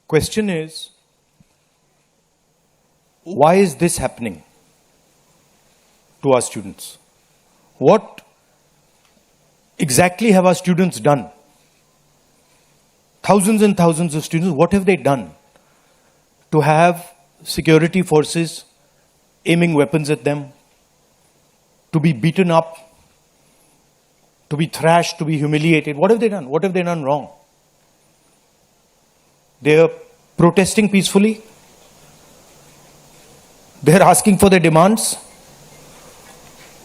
Question is, why is this happening to our students? What exactly have our students done? Thousands and thousands of students, what have they done to have security forces aiming weapons at them, to be beaten up, to be thrashed, to be humiliated? What have they done? What have they done wrong? They are protesting peacefully. They are asking for their demands.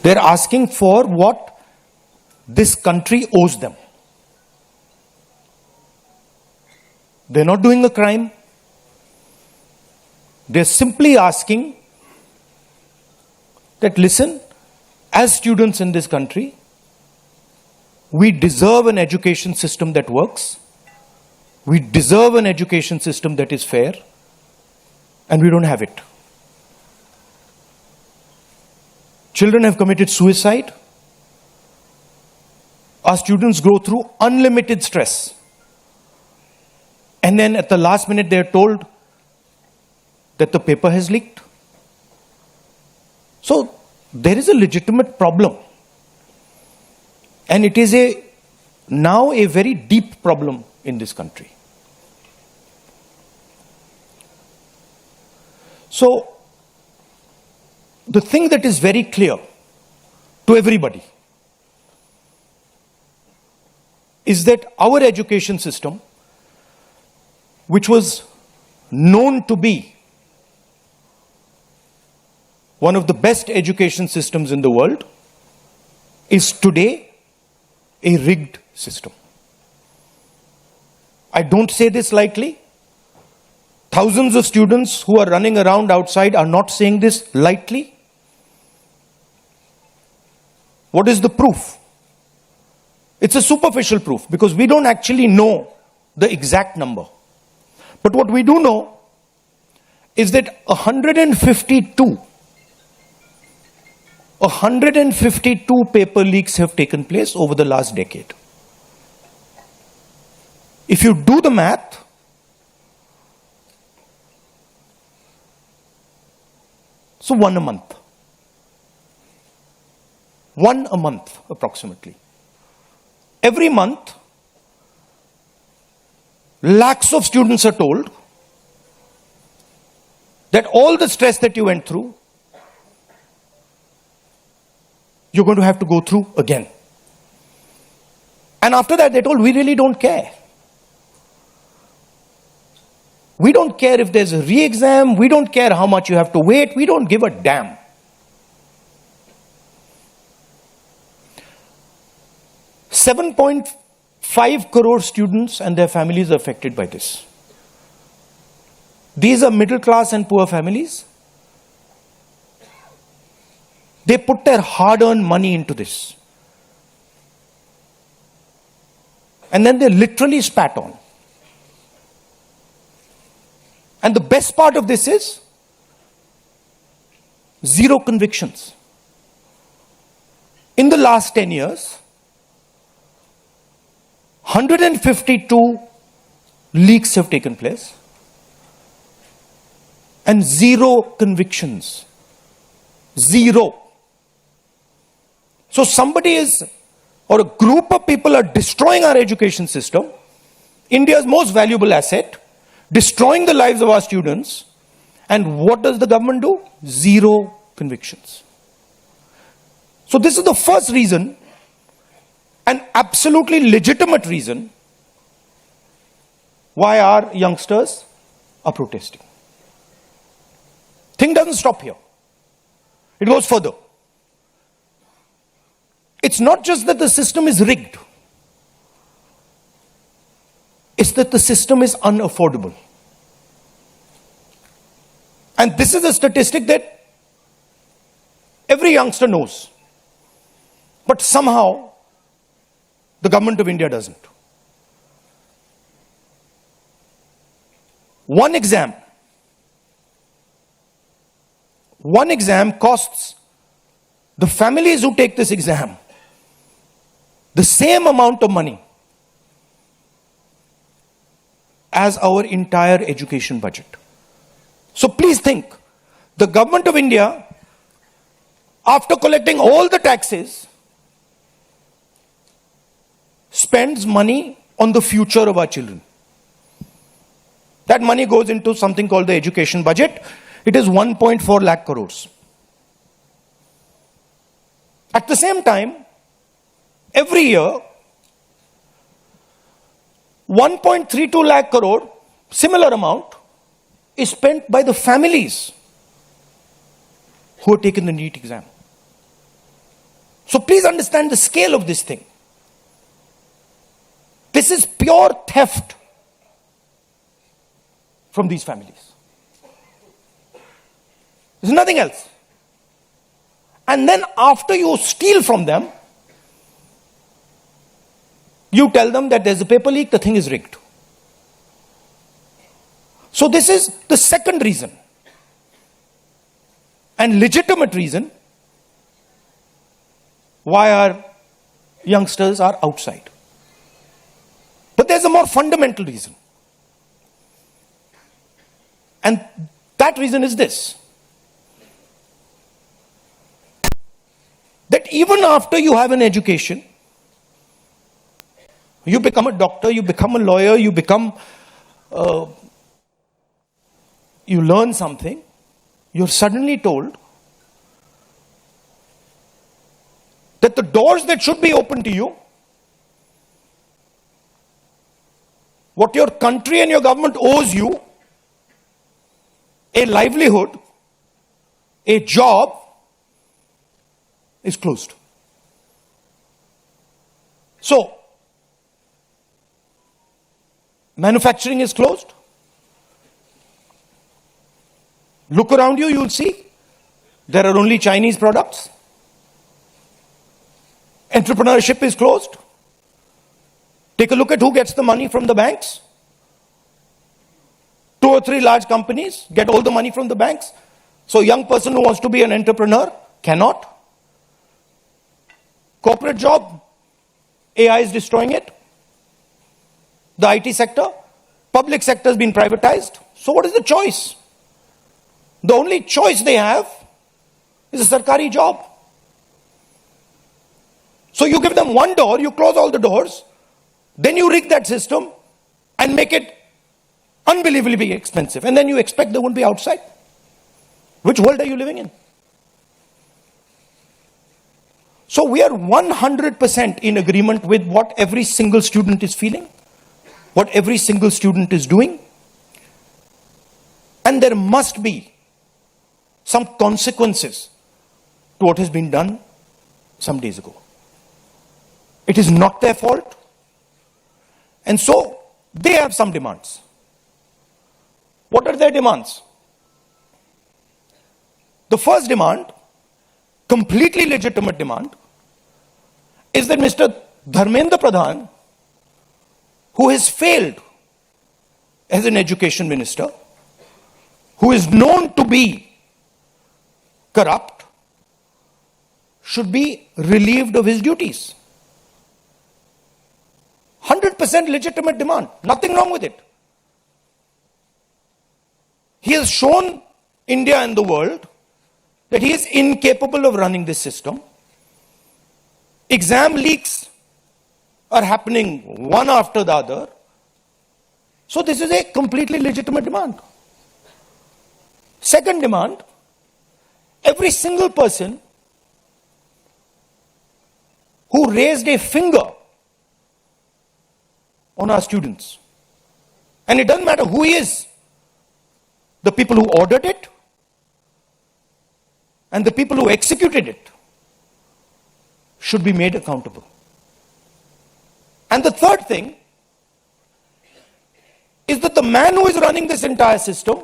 They are asking for what this country owes them. They are not doing a crime. They are simply asking that, listen, as students in this country, we deserve an education system that works. We deserve an education system that is fair, and we don't have it. Children have committed suicide. Our students go through unlimited stress. And then at the last minute, they are told that the paper has leaked. So there is a legitimate problem. And it is now a very deep problem in this country. So the thing that is very clear to everybody is that our education system, which was known to be one of the best education systems in the world, is today a rigged system. I don't say this lightly. Thousands of students who are running around outside are not saying this lightly. What is the proof? It's a superficial proof because we don't actually know the exact number. But what we do know is that 152 paper leaks have taken place over the last decade. If you do the math, so one a month. One a month, approximately. Every month, lakhs of students are told that all the stress that you went through, you're going to have to go through again. And after that, they're told, we really don't care. We don't care if there's a re-exam. We don't care how much you have to wait. We don't give a damn. $7.5 crore students and their families are affected by this. These are middle class and poor families. They put their hard-earned money into this. And then they're literally spat on. And the best part of this is zero convictions. In the last 10 years, 152 leaks have taken place and zero convictions. Zero. So somebody is, or a group of people are destroying our education system, India's most valuable asset, destroying the lives of our students, and what does the government do? Zero convictions. So this is the first reason, an absolutely legitimate reason, why our youngsters are protesting. Thing doesn't stop here. It goes further. It's not just that the system is rigged. It's that the system is unaffordable. And this is a statistic that every youngster knows. But somehow, the government of India doesn't. One exam costs the families who take this exam the same amount of money as our entire education budget. So please think, the government of India, after collecting all the taxes, spends money on the future of our children. That money goes into something called the education budget. It is 1.4 lakh crores. At the same time, every year, 1.32 lakh crore, similar amount, is spent by the families who have taken the NEET exam. So please understand the scale of this thing. This is pure theft from these families. There's nothing else. And then after you steal from them, you tell them that there's a paper leak, the thing is rigged. So this is the second reason, and legitimate reason, why our youngsters are outside. But there's a more fundamental reason. And that reason is this: that even after you have an education, you become a doctor, you become a lawyer, you learn something, you're suddenly told that the doors that should be open to you, what your country and your government owes you, a livelihood, a job, is closed. So, manufacturing is closed. Look around you, you'll see there are only Chinese products. Entrepreneurship is closed. Take a look at who gets the money from the banks. 2 or 3 large companies get all the money from the banks. So a young person who wants to be an entrepreneur cannot. Corporate job, AI is destroying it. The IT sector, public sector has been privatized. So what is the choice? The only choice they have is a sarkari job. So you give them one door, you close all the doors, then you rig that system and make it unbelievably expensive. And then you expect they won't be outside. Which world are you living in? So we are 100% in agreement with what every single student is feeling, what every single student is doing. And there must be some consequences to what has been done some days ago. It is not their fault. And so they have some demands. What are their demands? The first demand, completely legitimate demand, is that Mr. Dharmendra Pradhan, who has failed as an education minister, who is known to be corrupt, should be relieved of his duties. 100% legitimate demand. Nothing wrong with it. He has shown India and the world that he is incapable of running this system. Exam leaks are happening one after the other. So this is a completely legitimate demand. Second demand, every single person who raised a finger on our students, and it doesn't matter who he is, the people who ordered it and the people who executed it, should be made accountable. And the third thing is that the man who is running this entire system,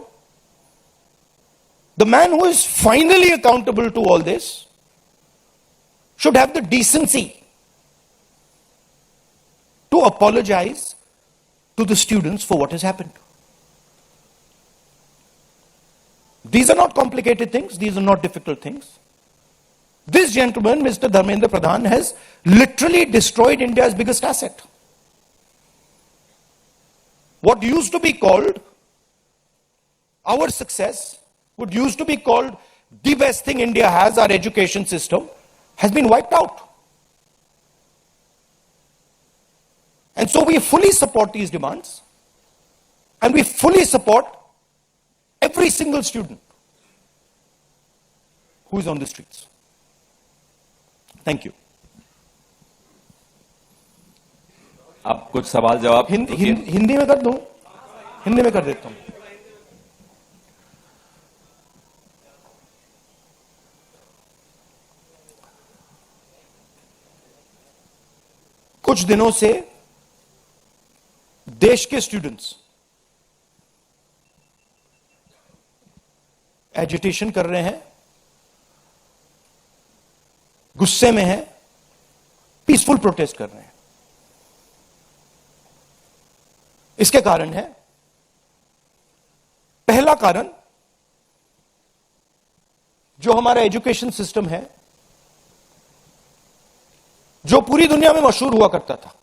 the man who is finally accountable to all this, should have the decency to apologize to the students for what has happened. These are not complicated things. These are not difficult things. This gentleman, Mr. Dharmendra Pradhan, has literally destroyed India's biggest asset. what used to be called our success, what used to be called the best thing India has, our education system, has been wiped out. And so we fully support these demands, and we fully support every single student who is on the streets. Thank you. आप कुछ सवाल जवाब हिंदी में कर दूं? हिंदी में कर देता हूं. कुछ दिनों से देश के स्टूडेंट्स एजिटेशन कर रहे हैं, गुस्से में हैं, पीसफुल प्रोटेस्ट कर रहे हैं. इसके कारण है, पहला कारण, जो हमारा एजुकेशन सिस्टम है, जो पूरी दुनिया में मशहूर हुआ करता था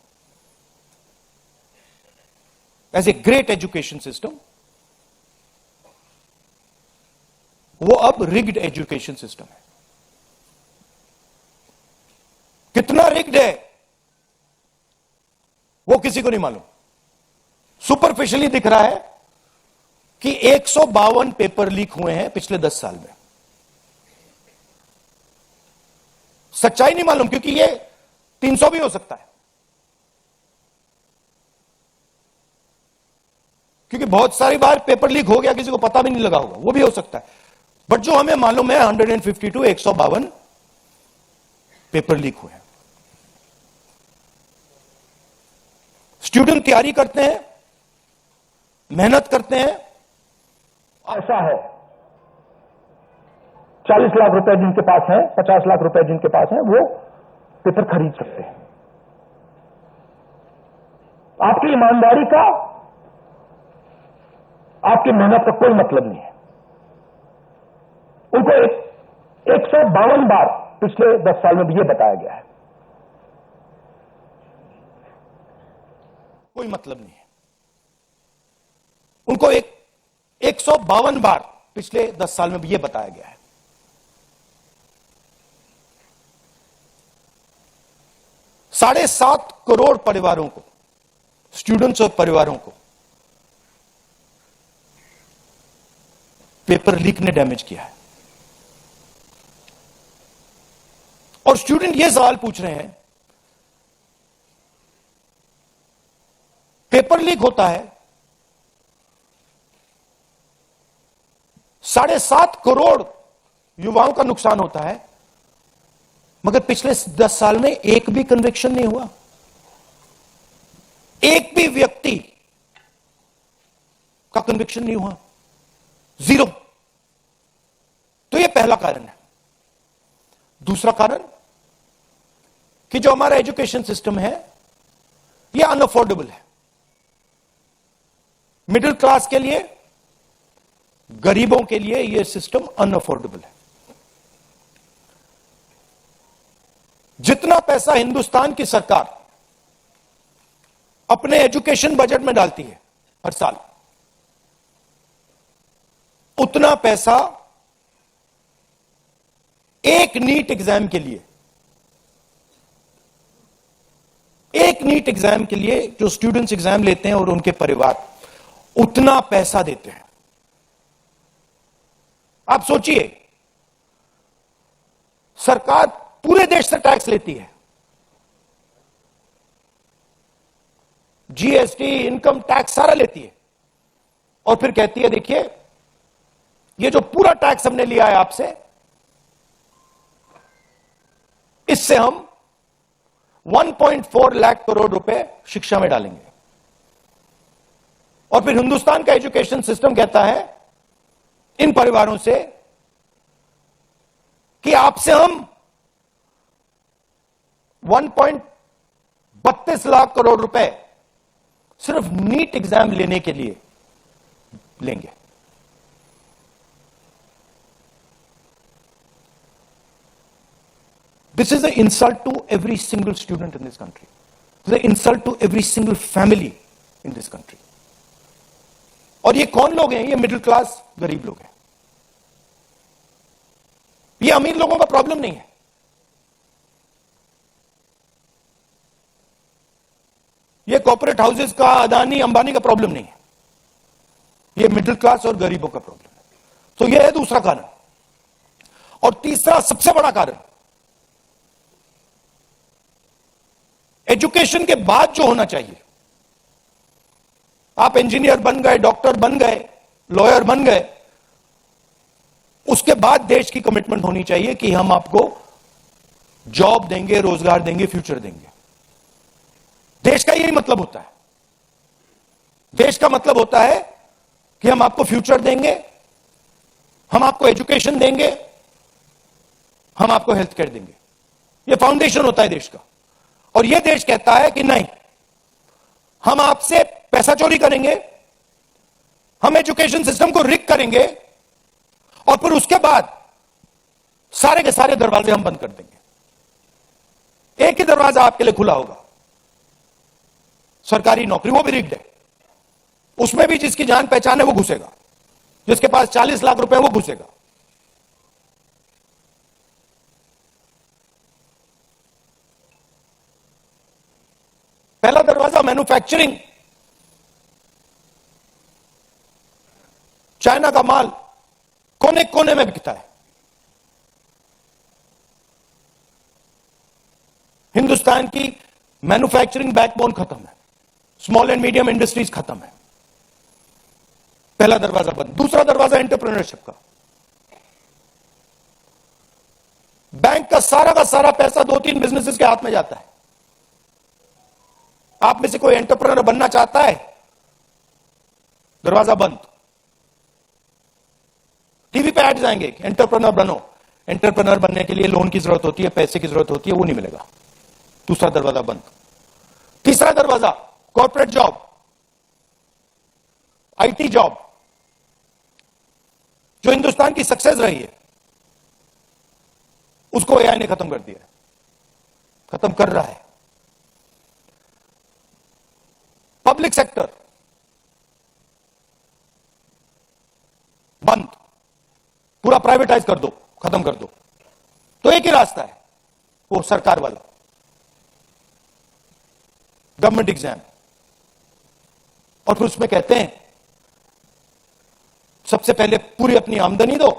as a great education system, वो अब रिग्ड एजुकेशन सिस्टम है. कितना रिग्ड है वो किसी को नहीं मालूम. सुपरफिशियली दिख रहा है कि 152 पेपर लीक हुए हैं पिछले 10 साल में. सच्चाई नहीं मालूम, क्योंकि ये 300 भी हो सकता है, क्योंकि बहुत सारी बार पेपर लीक हो गया, किसी को पता भी नहीं लगा होगा, वो भी हो सकता है. बट जो हमें मालूम है 152 152 पेपर लीक हुए हैं. स्टूडेंट तैयारी करते हैं, मेहनत करते हैं. ऐसा है 40 लाख रुपए जिनके पास है, 50 लाख रुपए जिनके पास है, वो पेपर खरीद सकते हैं. आपकी ईमानदारी का, आपकी मेहनत का कोई मतलब नहीं है. उनको 152 बार पिछले 10 साल में भी ये बताया गया है. कोई मतलब नहीं है. उनको 152 बार पिछले 10 साल में भी ये बताया गया है. ₹7.5 करोड़ परिवारों को, स्टूडेंट्स और परिवारों को पेपर लीक ने डैमेज किया है. और स्टूडेंट ये सवाल पूछ रहे हैं, पेपर लीक होता है, 7.5 करोड़ युवाओं का नुकसान होता है, मगर पिछले 10 साल में एक भी कन्विक्शन नहीं हुआ, एक भी व्यक्ति का कन्विक्शन नहीं हुआ, 0. तो यह पहला कारण है. दूसरा कारण कि जो हमारा एजुकेशन सिस्टम है यह अनअफोर्डेबल है. मिडिल क्लास के लिए, गरीबों के लिए यह सिस्टम अनअफोर्डेबल है. जितना पैसा हिंदुस्तान की सरकार अपने एजुकेशन बजट में डालती है हर साल, उतना पैसा एक नीट एग्जाम के लिए, जो स्टूडेंट्स एग्जाम लेते हैं और उनके परिवार, उतना पैसा देते हैं. आप सोचिए, सरकार पूरे देश से टैक्स लेती है, जीएसटी, इनकम टैक्स सारा लेती है, और फिर कहती है देखिए ये जो पूरा टैक्स हमने लिया है आपसे, इससे हम 1.4 लाख करोड़ रुपए शिक्षा में डालेंगे. और फिर हिंदुस्तान का एजुकेशन सिस्टम कहता है इन परिवारों से कि आपसे हम 1.32 लाख करोड़ रुपए सिर्फ नीट एग्जाम लेने के लिए लेंगे. This is an insult to every single student in this country. This is an insult to every single family in this country. और ये कौन लोग हैं? ये मिडिल क्लास गरीब लोग हैं। ये अमीर लोगों का प्रॉब्लम नहीं है। ये कॉर्पोरेट हाउसेस का, अदानी अंबानी का प्रॉब्लम नहीं है। ये मिडिल क्लास और गरीबों का प्रॉब्लम है। तो यह है दूसरा कारण। और तीसरा सबसे बड़ा कारण, एजुकेशन के बाद जो होना चाहिए, आप इंजीनियर बन गए, डॉक्टर बन गए, लॉयर बन गए, उसके बाद देश की कमिटमेंट होनी चाहिए कि हम आपको जॉब देंगे, रोजगार देंगे, फ्यूचर देंगे। देश का यही मतलब होता है। देश का मतलब होता है कि हम आपको फ्यूचर देंगे, हम आपको एजुकेशन देंगे, हम आपको हेल्थ केयर देंगे। यह फाउंडेशन होता है देश का। और यह देश कहता है कि नहीं, हम आपसे पैसा चोरी करेंगे, हम एजुकेशन सिस्टम को रिग करेंगे और फिर उसके बाद सारे के सारे दरवाजे हम बंद कर देंगे। एक ही दरवाजा आपके लिए खुला होगा, सरकारी नौकरी, वो भी रिग्ड है। उसमें भी जिसकी जान पहचान है वो घुसेगा, जिसके पास 40 लाख रुपए है वो घुसेगा। पहला दरवाजा मैन्युफैक्चरिंग, चाइना का माल कोने कोने में बिकता है, हिंदुस्तान की मैन्युफैक्चरिंग बैकबोन खत्म है, स्मॉल एंड मीडियम इंडस्ट्रीज खत्म है। पहला दरवाजा बंद। दूसरा दरवाजा एंटरप्रेन्योरशिप का। बैंक का सारा पैसा 2-3 बिजनेसेस के हाथ में जाता है। आप में से कोई एंटरप्रेन्योर बनना चाहता है, दरवाजा बंद। टीवी पे एड्स आएंगे, एंटरप्रेन्योर बनो। एंटरप्रेन्योर बनने के लिए लोन की जरूरत होती है, पैसे की जरूरत होती है, वो नहीं मिलेगा। दूसरा दरवाजा बंद। तीसरा दरवाजा कॉर्पोरेट जॉब, आईटी जॉब, जो हिंदुस्तान की सक्सेस रही है, उसको एआई ने खत्म कर दिया, खत्म कर रहा है। पब्लिक सेक्टर बंद, पूरा प्राइवेटाइज कर दो, खत्म कर दो। तो एक ही रास्ता है, वो सरकार वाला, गवर्नमेंट एग्जाम। और फिर उसमें कहते हैं सबसे पहले पूरी अपनी आमदनी दो,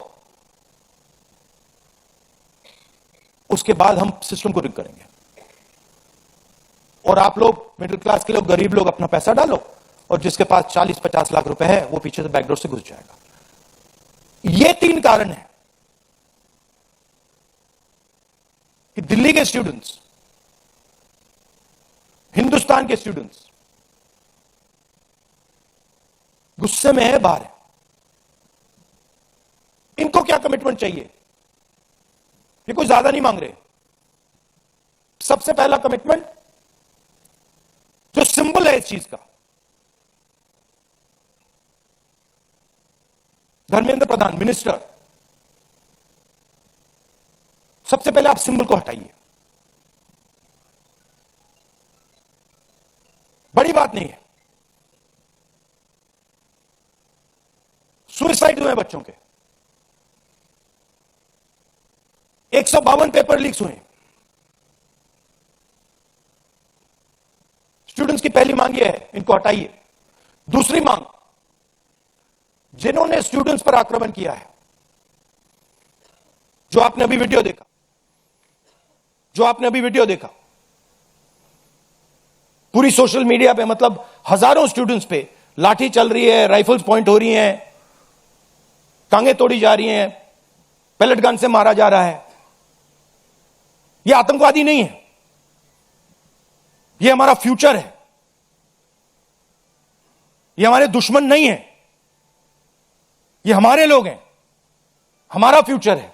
उसके बाद हम सिस्टम को रिग करेंगे। और आप लोग मिडिल क्लास के लोग, गरीब लोग अपना पैसा डालो, और जिसके पास 40-50 लाख रुपए है वो पीछे से बैकडोर से घुस जाएगा। ये 3 कारण है कि दिल्ली के स्टूडेंट्स, हिंदुस्तान के स्टूडेंट्स गुस्से में है, बाहर है। इनको क्या कमिटमेंट चाहिए? ये कोई ज्यादा नहीं मांग रहे। सबसे पहला कमिटमेंट जो सिंबल है इस चीज का, धर्मेंद्र प्रधान मिनिस्टर, सबसे पहले आप सिंबल को हटाइए। बड़ी बात नहीं है। सुसाइड हुए बच्चों के, 152 पेपर लीक्स हुए। स्टूडेंट्स की पहली मांग यह है, इनको हटाइए। दूसरी मांग, जिन्होंने स्टूडेंट्स पर आक्रमण किया है, जो आपने अभी वीडियो देखा, पूरी सोशल मीडिया पे, मतलब हजारों स्टूडेंट्स पे लाठी चल रही है, राइफल्स पॉइंट हो रही हैं, टांगे तोड़ी जा रही हैं, पैलेट गन से मारा जा रहा है। यह आतंकवादी नहीं है, यह हमारा फ्यूचर है, यह हमारे दुश्मन नहीं है, यह हमारे लोग हैं, हमारा फ्यूचर है।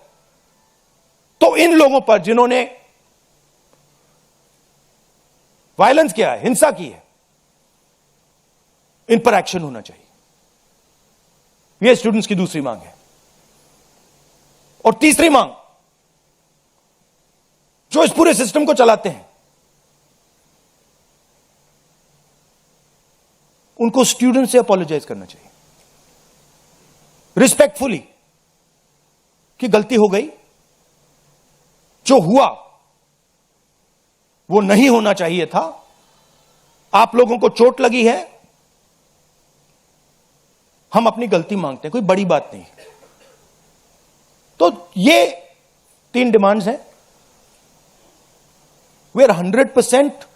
तो इन लोगों पर जिन्होंने वायलेंस किया है, हिंसा की है, इन पर एक्शन होना चाहिए। यह स्टूडेंट्स की दूसरी मांग है। और तीसरी मांग, जो इस पूरे सिस्टम को चलाते हैं, उनको स्टूडेंट से अपोलोजाइज करना चाहिए। रिस्पेक्टफुली कि गलती हो गई, जो हुआ वो नहीं होना चाहिए था, आप लोगों को चोट लगी है, हम अपनी गलती मांगते हैं, कोई बड़ी बात नहीं। तो ये 3 डिमांड्स हैं। We are 100%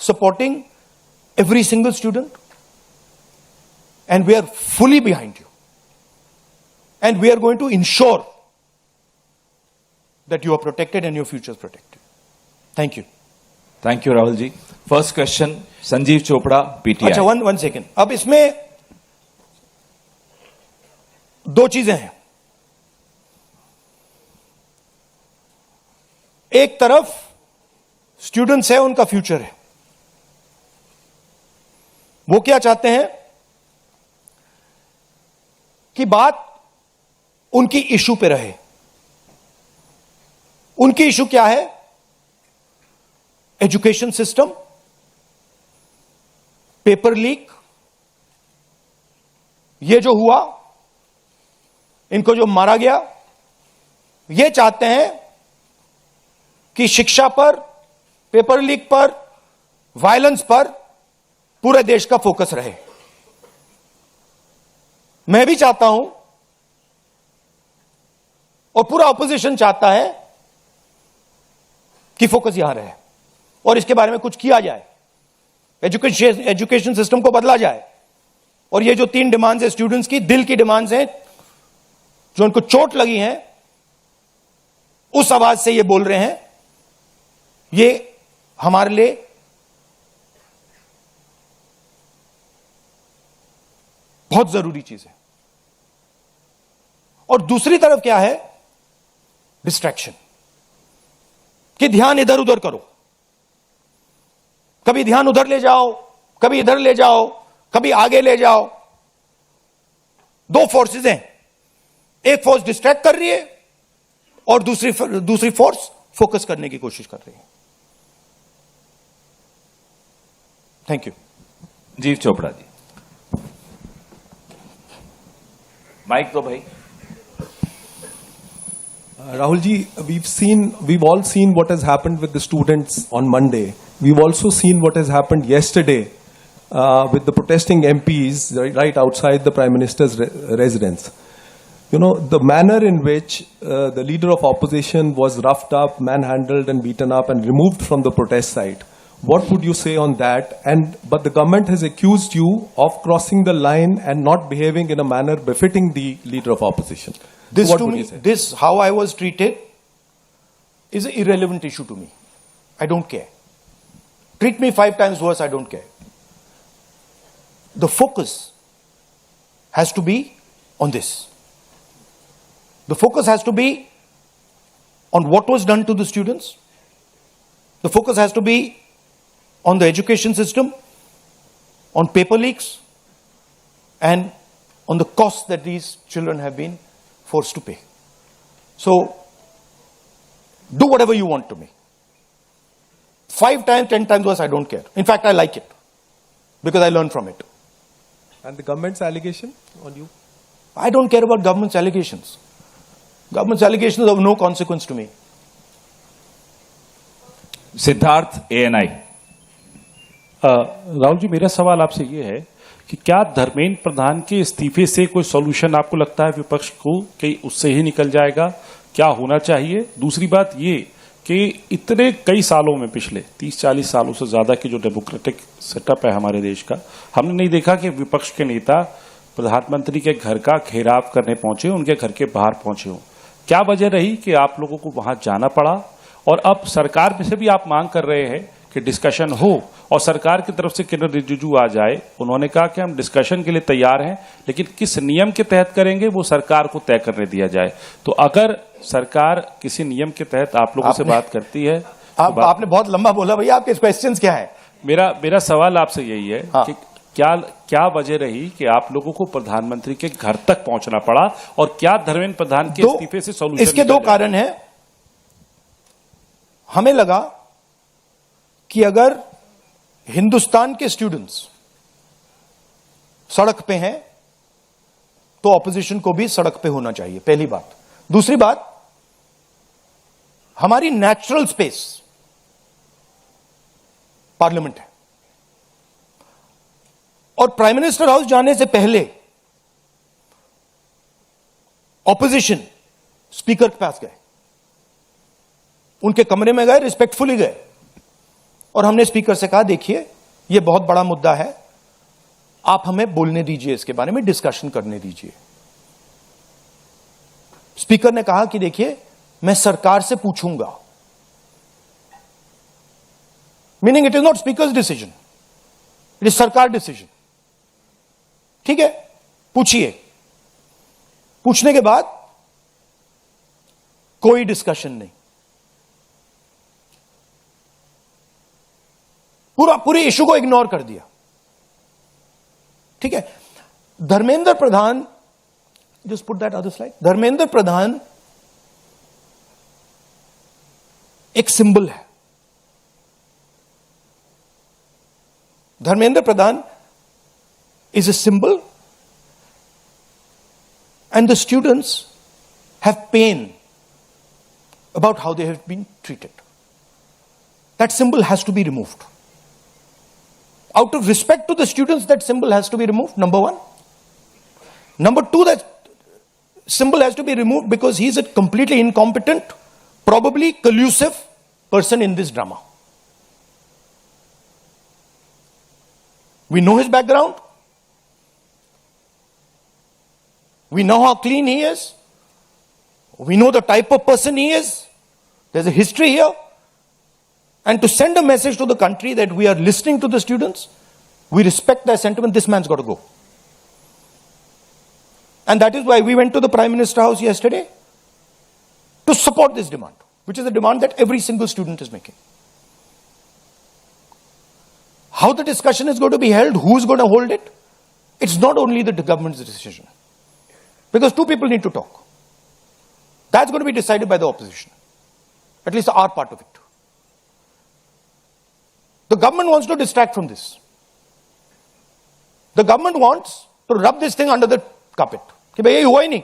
supporting every single student, and we are fully behind you, and we are going to ensure that you are protected and your future is protected. Thank you. Thank you Rahul ji. First question Sanjeev Chopra, PTI. अच्छा, one second. अब इसमें 2 चीजें हैं। एक तरफ students है, उनका future है, वो क्या चाहते हैं कि बात उनकी इशू पे रहे। उनकी इशू क्या है? एजुकेशन सिस्टम, पेपर लीक, ये जो हुआ, इनको जो मारा गया, ये चाहते हैं कि शिक्षा पर, पेपर लीक पर, वायलेंस पर पूरे देश का फोकस रहे। मैं भी चाहता हूं और पूरा ऑपोजिशन चाहता है कि फोकस यहां रहे और इसके बारे में कुछ किया जाए, एजुकेशन सिस्टम को बदला जाए। और ये जो 3 डिमांड्स है स्टूडेंट्स की, दिल की डिमांड्स हैं, जो उनको चोट लगी हैं, उस आवाज से ये बोल रहे हैं, ये हमारे लिए बहुत जरूरी चीज है। और दूसरी तरफ क्या है? डिस्ट्रैक्शन, कि ध्यान इधर उधर करो, कभी ध्यान उधर ले जाओ, कभी इधर ले जाओ, कभी आगे ले जाओ। 2 फोर्सेस हैं, एक फोर्स डिस्ट्रैक्ट कर रही है और दूसरी फोर्स फोकस करने की कोशिश कर रही है। Thank you. जीव चोपड़ा जी, माइक दो भाई। Rahul ji, we've all seen what has happened with the students on Monday. We've also seen what has happened yesterday with the protesting MPs right outside the Prime Minister's residence. You know, the manner in which the leader of opposition was roughed up, manhandled and beaten up and removed from the protest site. What would you say on that? But the government has accused you of crossing the line and not behaving in a manner befitting the leader of opposition. This What to would me, you say? this how I was treated is an irrelevant issue to me. I don't care. Treat me 5 times worse, I don't care. The focus has to be on this. The focus has to be on what was done to the students. The focus has to be on the education system, on paper leaks, and on the costs that these children have been forced to pay. So, do whatever you want to me. 5 times, 10 times worse, I don't care. In fact, I like it because I learn from it. And the government's allegation on you? I don't care about government's allegations. Government's allegations are of no consequence to me. Siddharth, ANI। Rahul ji, मेरा सवाल आपसे ये है कि क्या धर्मेंद्र प्रधान के इस्तीफे से कोई सॉल्यूशन आपको लगता है विपक्ष को कि उससे ही निकल जाएगा? क्या होना चाहिए? दूसरी बात ये कि इतने कई सालों में, पिछले 30-40 सालों से ज्यादा की जो डेमोक्रेटिक सेटअप है हमारे देश का, हमने नहीं देखा कि विपक्ष के नेता प्रधानमंत्री के घर का घेराव करने पहुंचे, उनके घर के बाहर पहुंचे हो। क्या वजह रही कि आप लोगों को वहां जाना पड़ा? और अब सरकार में से भी आप मांग कर रहे हैं कि डिस्कशन हो और सरकार की तरफ से किरण रिजिजू आ जाए। उन्होंने कहा कि हम डिस्कशन के लिए तैयार हैं, लेकिन किस नियम के तहत करेंगे वो सरकार को तय करने दिया जाए। तो अगर सरकार किसी नियम के तहत आप लोगों से बात करती है, आपने बहुत लंबा बोला भैया, आपके क्वेश्चंस क्या है? मेरा सवाल आपसे यही है कि क्या वजह रही कि आप लोगों को प्रधानमंत्री के घर तक पहुंचना पड़ा और क्या धर्मेंद्र प्रधान के इस्तीफे से सॉल्यूशन? इसके 2 कारण हैं। हमें लगा कि अगर हिंदुस्तान के स्टूडेंट्स सड़क पे हैं तो ऑपोजिशन को भी सड़क पे होना चाहिए, पहली बात। दूसरी बात, हमारी नेचुरल स्पेस पार्लियामेंट है, और प्राइम मिनिस्टर हाउस जाने से पहले ऑपोजिशन स्पीकर के पास गए, उनके कमरे में गए, रिस्पेक्टफुली गए, और हमने स्पीकर से कहा देखिए यह बहुत बड़ा मुद्दा है, आप हमें बोलने दीजिए, इसके बारे में डिस्कशन करने दीजिए। स्पीकर ने कहा कि देखिए मैं सरकार से पूछूंगा, meaning it is not speakers decision, it is सरकार डिसीजन। ठीक है, पूछिए। पूछने के बाद कोई डिस्कशन नहीं, पूरे इशू को इग्नोर कर दिया। ठीक है, Dharmendra Pradhan, just put that other slide, Dharmendra Pradhan एक सिंबल है। धर्मेंद्र प्रधान is a symbol, and the students have pain about how they have been treated. That symbol has to be removed. Out of respect to the students, that symbol has to be removed, number one. Number two, that symbol has to be removed because he is a completely incompetent, probably collusive person in this drama. We know his background. We know how clean he is. We know the type of person he is. There's a history here. And to send a message to the country that we are listening to the students, we respect their sentiment, this man's got to go. And that is why we went to the Prime Minister House yesterday to support this demand, which is a demand that every single student is making. How the discussion is going to be held, who's going to hold it, it's not only the government's decision. Because two people need to talk. That's going to be decided by the opposition. At least our part of it. The government wants to distract from this. The government wants to rub this thing under the carpet. कि भाई ये हुआ ही नहीं.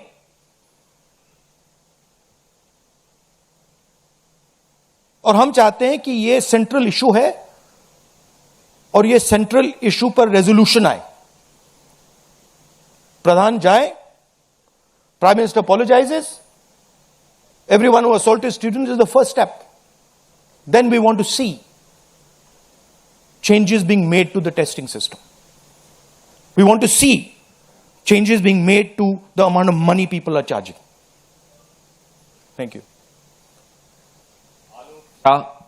और हम चाहते हैं कि ये सेंट्रल इशू है और ये सेंट्रल इशू पर रेजोल्यूशन आए. प्रधान जाए, Prime Minister apologizes, everyone who assaulted students is the first step. Then we want to see changes being made to the testing system. We want to see changes being made to the amount of money people are charging. Thank you.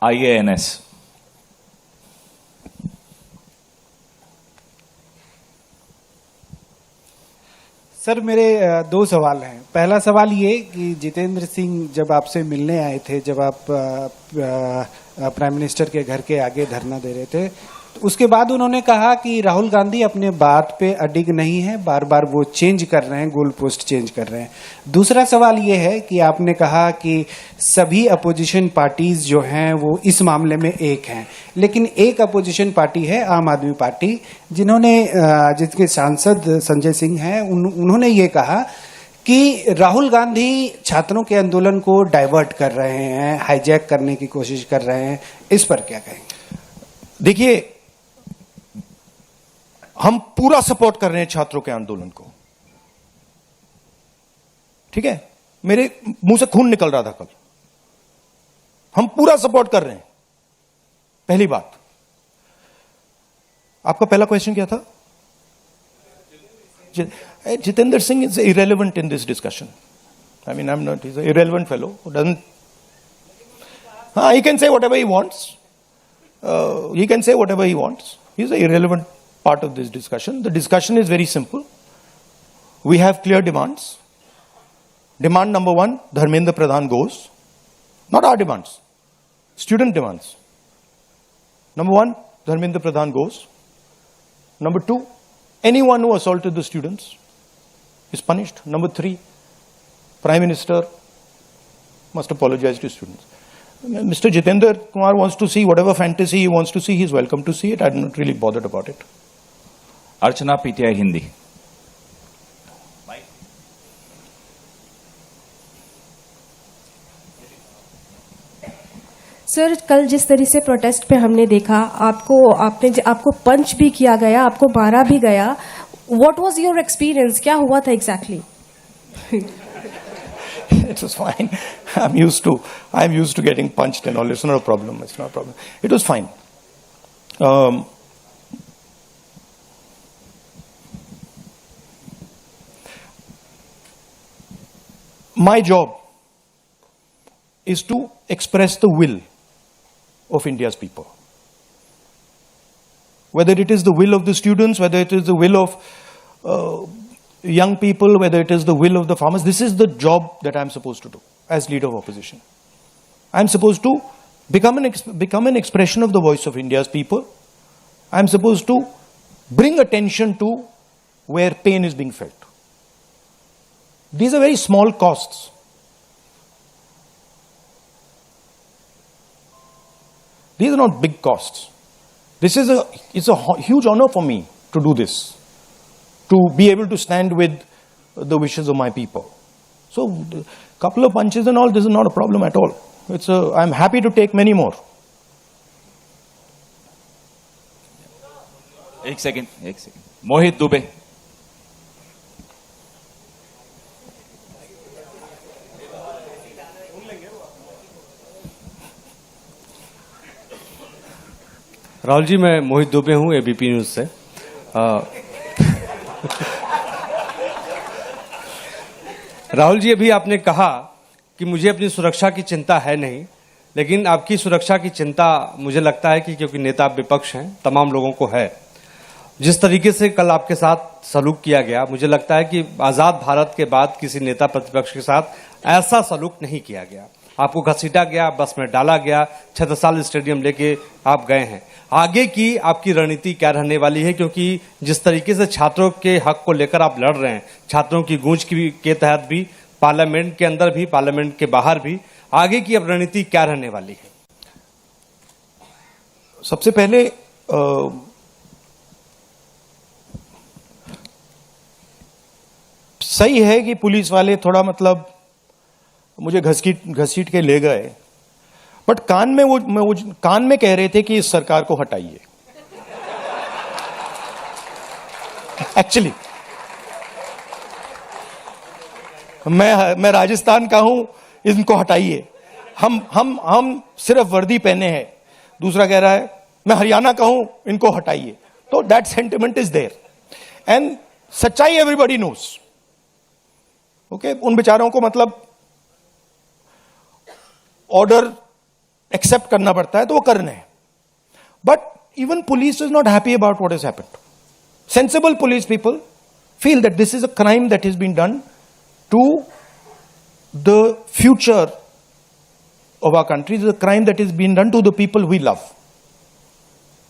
IANS. Sir मेरे दो सवाल हैं. पहला सवाल ये कि जितेंद्र सिंह जब आपसे मिलने आए थे, जब आप प्राइम मिनिस्टर के घर के आगे धरना दे रहे थे, तो उसके बाद उन्होंने कहा कि राहुल गांधी अपने बात पे अडिग नहीं है, बार बार वो चेंज कर रहे हैं, गोल पोस्ट चेंज कर रहे हैं. दूसरा सवाल ये है कि आपने कहा कि सभी अपोजिशन पार्टीज जो हैं वो इस मामले में एक हैं, लेकिन एक अपोजिशन पार्टी है आम आदमी पार्टी, जिसके सांसद संजय सिंह हैं, उन्होंने ये कहा कि राहुल गांधी छात्रों के आंदोलन को डाइवर्ट कर रहे हैं, हाईजैक करने की कोशिश कर रहे हैं. इस पर क्या कहेंगे? देखिए, हम पूरा सपोर्ट कर रहे हैं छात्रों के आंदोलन को. ठीक है, मेरे मुंह से खून निकल रहा था कल. हम पूरा सपोर्ट कर रहे हैं. पहली बात. आपका पहला क्वेश्चन क्या था? Jitendra Singh is irrelevant in this discussion. I mean, he's an irrelevant fellow who doesn't. He can say whatever he wants. He can say whatever he wants. He's an irrelevant part of this discussion. The discussion is very simple. We have clear demands. Demand number one, Dharmendra Pradhan goes. Not our demands. Student demands. Number one, Dharmendra Pradhan goes. Number two, anyone who assaulted the students is punished. Number three, Prime Minister must apologize to students. Mr. Jitendra Kumar wants to see whatever fantasy he wants to see. He's welcome to see it. I'm not really bothered about it. Archana, PTI Hindi. Sir, कल जिस तरह से protest पे हमने देखा, आपको पंच भी किया गया, आपको मारा भी गया. What was your experience? क्या हुआ था exactly? It was fine. I'm used to getting punched and all. It's not a problem. It's not a problem. It was fine. My job is to express the will of India's people. Whether it is the will of the students, whether it is the will of young people, whether it is the will of the farmers, this is the job that I'm supposed to do as leader of opposition. I'm supposed to become an expression of the voice of India's people. I'm supposed to bring attention to where pain is being felt. These are very small costs. These are not big costs. It's a huge honor for me to do this, to be able to stand with the wishes of my people. So, a couple of punches and all, this is not a problem at all. I'm happy to take many more. एक second मोहित दुबे. राहुल जी, मैं मोहित दुबे हूं ABP news से. राहुल जी, अभी आपने कहा कि मुझे अपनी सुरक्षा की चिंता है नहीं, लेकिन आपकी सुरक्षा की चिंता मुझे लगता है कि क्योंकि नेता विपक्ष हैं, तमाम लोगों को है. जिस तरीके से कल आपके साथ सलूक किया गया, मुझे लगता है कि आजाद भारत के बाद किसी नेता प्रतिपक्ष के साथ ऐसा सलूक नहीं किया गया. आपको घसीटा गया, बस में डाला गया, छत्रसाल स्टेडियम लेके आप गए हैं. आगे की आपकी रणनीति क्या रहने वाली है? क्योंकि जिस तरीके से छात्रों के हक को लेकर आप लड़ रहे हैं, छात्रों की गूंज के तहत भी, पार्लियामेंट के अंदर भी, पार्लियामेंट के बाहर भी, आगे की अब रणनीति क्या रहने वाली है? सबसे पहले सही है कि पुलिस वाले थोड़ा मुझे घसीट के ले गए, बट कान में कह रहे थे कि इस सरकार को हटाइए. एक्चुअली मैं राजस्थान का हूं, इनको हटाइए. हम सिर्फ वर्दी पहने हैं. दूसरा कह रहा है मैं हरियाणा का हूं, इनको हटाइए. तो that sentiment is there and सच्चाई एवरीबॉडी नोस. ओके, उन बेचारों को ऑर्डर एक्सेप्ट करना पड़ता है, तो वो कर रहे हैं. But even police is not happy about what has happened. Sensible police people feel that this is a crime that is been done to the future of our country. This is a crime that is being done to the people we love.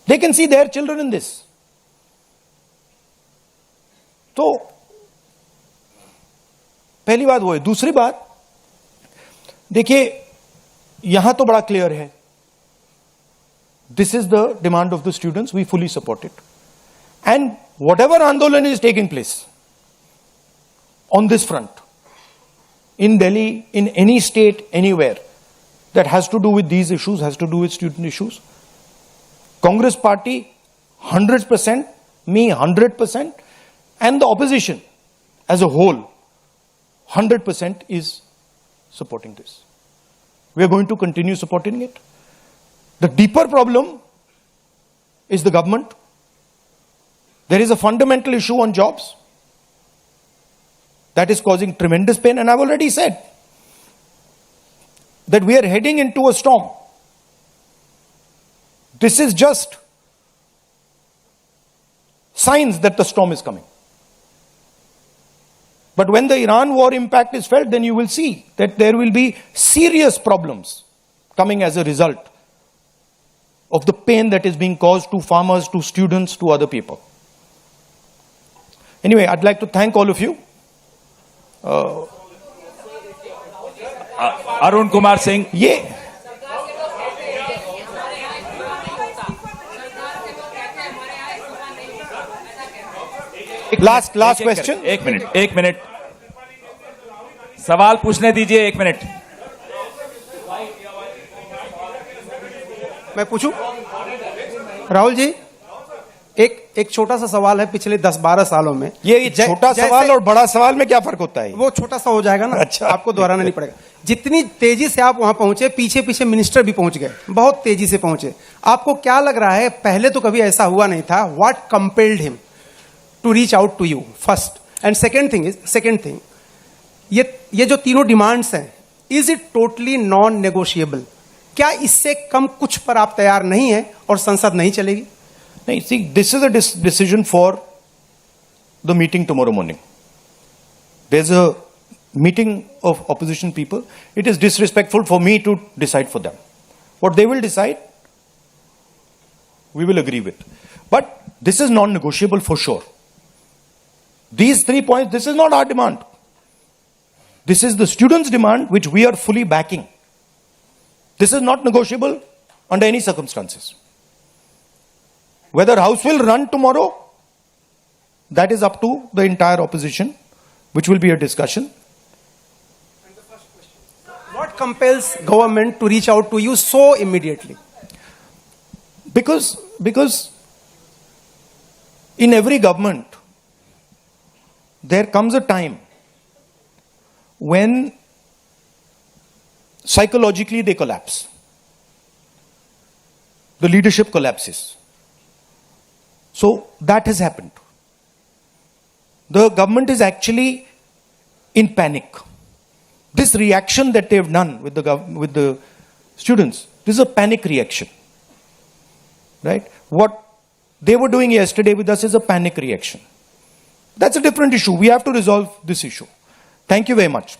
They can see their children in this. तो पहली बात वो है. दूसरी बात, देखिए यहां तो बड़ा क्लियर है. This is the demand of the students. We fully support it. And whatever Andolan is taking place on this front, in Delhi, in any state, anywhere, that has to do with these issues, has to do with student issues, Congress party 100%, me 100%, and the opposition as a whole 100% is supporting this. We are going to continue supporting it. The deeper problem is the government. There is a fundamental issue on jobs that is causing tremendous pain, and I've already said that we are heading into a storm. This is just signs that the storm is coming. But when the Iran war impact is felt, then you will see that there will be serious problems coming as a result of the pain that is being caused to farmers, to students, to other people. Anyway, I'd like to thank all of you. Arun Kumar Singh. ये last question. एक minute सवाल पूछने दीजिए. एक minute. मैं पूछूं? राहुल जी, एक छोटा सा सवाल है। पिछले 10-12 सालों में ये छोटा सवाल और बड़ा सवाल में क्या फर्क होता है? वो छोटा सा हो जाएगा ना। अच्छा। आपको दोहराना नहीं पड़ेगा। जितनी तेजी से आप वहां पहुंचे, पीछे पीछे मिनिस्टर भी पहुंच गए, बहुत तेजी से पहुंचे। आपको क्या लग रहा है, पहले तो कभी ऐसा हुआ नहीं था, what compelled him to reach out to you first? And second thing, ये जो तीनों डिमांड्स हैं, is it totally non negotiable? क्या इससे कम कुछ पर आप तैयार नहीं है और संसद नहीं चलेगी? नहीं, see, this is a decision for the meeting tomorrow morning. There's a meeting of opposition people. It is disrespectful for me to decide for them. What they will decide, we will agree with. But this is non-negotiable for sure. These 3 points, this is not our demand. This is the students' demand, which we are fully backing. This is not negotiable under any circumstances. Whether House will run tomorrow, that is up to the entire opposition, which will be a discussion. What compels government to reach out to you so immediately? Because in every government, there comes a time when psychologically they collapse. The leadership collapses. So that has happened. The government is actually in panic. This reaction that they have done with the students, this is a panic reaction. Right? What they were doing yesterday with us is a panic reaction. That's a different issue. We have to resolve this issue. Thank you very much.